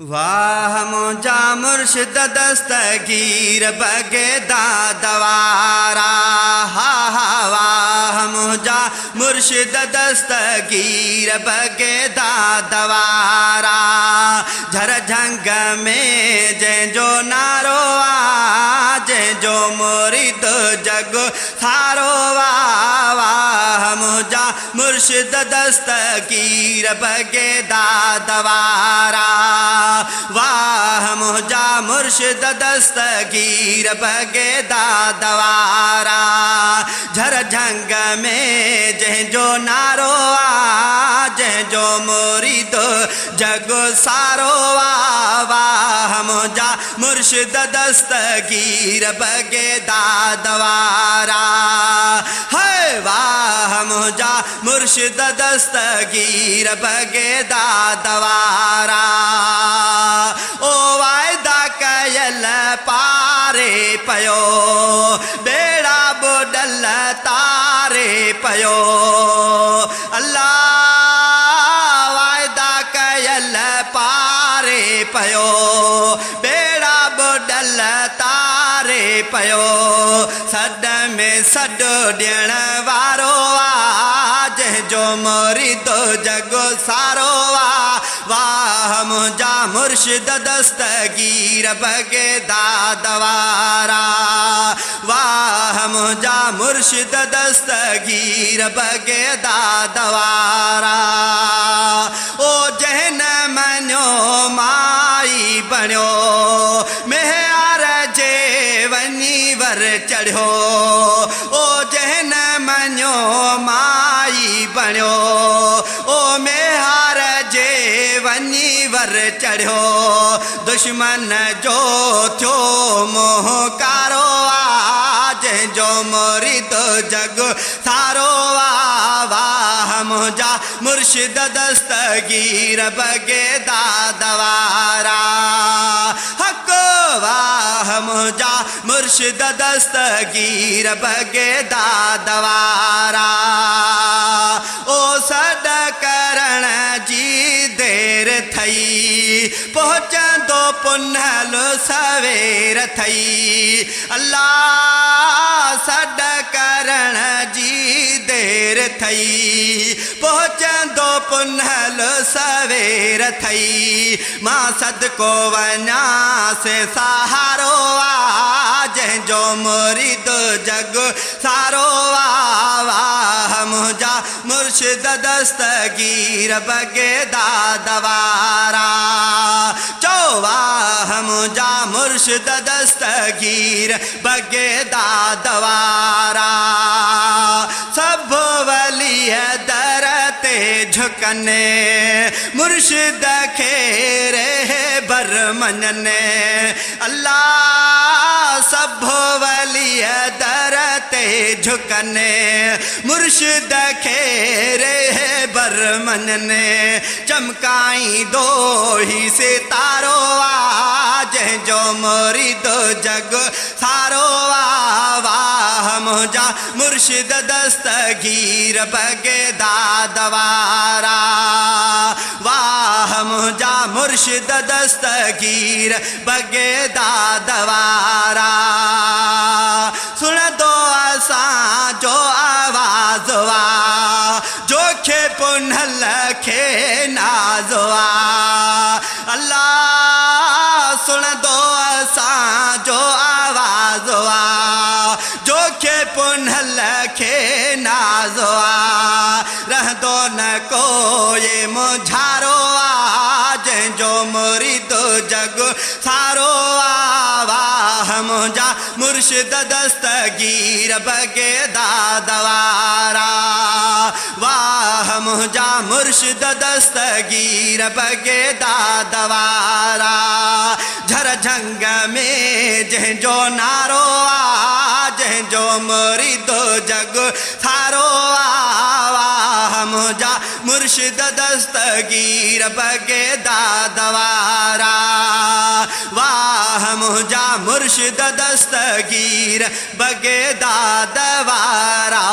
वाह मुझा मुर्शिद दस्तगीर बगेदा दवारा, हा हा वाह मुझा मुर्शिद दस्तगीर बगेदा दवारा। झर झंग में जंहिंजो नारो आ, जंहिंजो मुरीद जग सारो वाह वाह मुझा मुर्शिद दस्तगीर बगेदा दवारा। वाह मुझा मुर्शिद दस्तगीर बगेदा दवारा। झर झंग में जंहिंजो नारो आ, जंहिंजो मुरीद जग सारो आ। वाह मुझा मुर्शिद दस्तगीर बगेदा दवारा। है वाह मुझा मुर्शिद दस्तगीर बगेदा दवारा। ओ वायदा कयल पारे पयो, बेड़ा बुडल तारे पयो। अल्लाह वायदा कयल पारे पयो, बेड़ा बुडल तारे पयो। सड में सड ॾियण वारो आ, जंहिंजो मुरीद जग सारो आ। वाह मुझा मुर्शिद दस्तगीर बगेदा दवारा। वाह मुझा मुर्शिद दस्तगीर बगेदा दवारा। ओ जहन मनो माई बणियो, मेहार जे वनी वर चढ़ियो। ओ जहन मनो माई बणियो, ओ मेहार जे वनी वर चढ़ियो। दुश्मन जो थियो मोहकारो आ, जंहिंजो मुरीद जग सारो आ। वाह मुझा मुर्शिद दस्तगीर बगेदा दवारा। हक वाह मुझा मुर्शिद दस्तगीर बगेदा दवारा। ओ सड करण जी देर थई, पहुंचंदो पुनल सवेर थई। अल्लाह सड करण जी देर थई, पहुंचंदो पुनल सवेर थई। मां सदको वञा से सहारो आ, जंहिंजो मुरीद जग सारो आ। वाह मुझा मुर्शिद दस्तगीर बगेदा दवारा। चो वाह मुझा मुर्शिद दस्तगीर बगेदा दवारा। सब वली दर ते झुकने, मुर्शिद खेरे बर मनने। अल्लाह सब वली दर ते झुकने, मुर्शिद खेरे बर मनने। चमकाई दो ही सितारो आ, जंहिंजो मुरीद जग सारो आ। वाह मुझा मुर्शिद दस्तगीर बगेदा दवारा। वाह मुझा मुर्शिद दस्तगीर बगेदा दवारा। सुन दो असां जो आवाज़वा, जो खे पुनल खे नाज़वा। अल्लाह सुन दो असां जो आवाज़वा, जो खे पुनल खे नाज़वा। रहंदो न कोई मुझारो आ, जंहिंजो मुरीद जग सारो आ। वाह मुझा मुर्शिद दस्तगीर बगेदा दवारा। वाह मुझा मुर्शिद दस्तगीर बगेदा दवारा। झर झंग में जंहिंजो नारो आ, जंहिंजो मुरीद जग सारो आ। वाह मुझा मुर्शिद दस्तगीर बगेदा दवारा। वाह मुझा मुर्शिद दस्तगीर बगेदा दवारा।